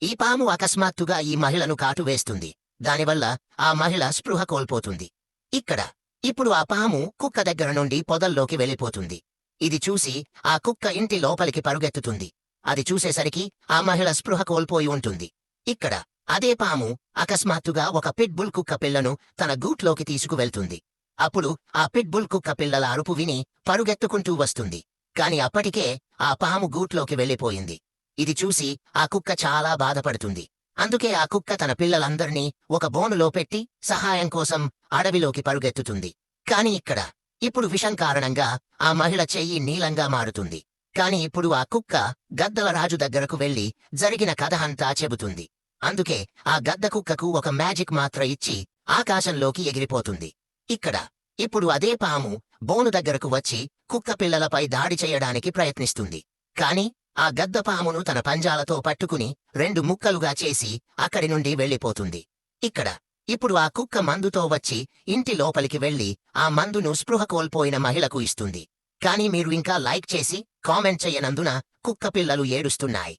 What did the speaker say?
ఈ పాము అకస్మాత్తుగా ఈ మహిళను కాటువేస్తుంది. దానివల్ల ఆ మహిళ స్పృహ కోల్పోతుంది. ఇప్పుడు ఆ పాము కుక్క దగ్గర నుండి పొదల్లోకి వెళ్ళిపోతుంది. ఇది చూసి ఆ కుక్క ఇంటి లోపలికి పరుగెత్తుతుంది. అది చూసేసరికి ఆ మహిళ స్పృహ కోల్పోయి ఉంటుంది. అదే పాము అకస్మాత్తుగా ఒక పిట్ బుల్ కుక్క పిల్లను తన గూట్లోకి తీసుకువెళ్తుంది. అప్పుడు ఆ పిట్ బుల్ కుక్క పిల్లల అరుపు విని పరుగెత్తుకుంటూ వస్తుంది. కాని అప్పటికే ఆ పాము గూట్లోకి వెళ్ళిపోయింది. ఇది చూసి ఆ కుక్క చాలా బాధపడుతుంది. అందుకే ఆ కుక్క తన పిల్లలందర్నీ ఒక బోనులో పెట్టి సహాయం కోసం అడవిలోకి పరుగెత్తుతుంది. కాని ఇప్పుడు విషం కారణంగా ఆ మహిళ చెయ్యి నీలంగా మారుతుంది. కాని ఇప్పుడు ఆ కుక్క గద్దల రాజు దగ్గరకు వెళ్లి జరిగిన కథ అంతా చెబుతుంది. అందుకే ఆ గద్ద కుక్కకు ఒక మ్యాజిక్ మాత్ర ఇచ్చి ఆకాశంలోకి ఎగిరిపోతుంది. ఇప్పుడు అదే పాము బోను దగ్గరకు వచ్చి కుక్క పిల్లలపై దాడి చేయడానికి ప్రయత్నిస్తుంది. కాని ఆ గద్ద పామును తన పంజాలతో పట్టుకుని 2 ముక్కలుగా చేసి అక్కడి నుండి వెళ్ళిపోతుంది. ఇప్పుడు ఆ కుక్క మందుతో వచ్చి ఇంటి లోపలికి వెళ్లి ఆ మందును స్పృహ కోల్పోయిన మహిళకు ఇస్తుంది. కాని మీరు ఇంకా లైక్ చేసి కామెంట్ చెయ్యనందున కుక్క పిల్లలు ఏడుస్తున్నాయి.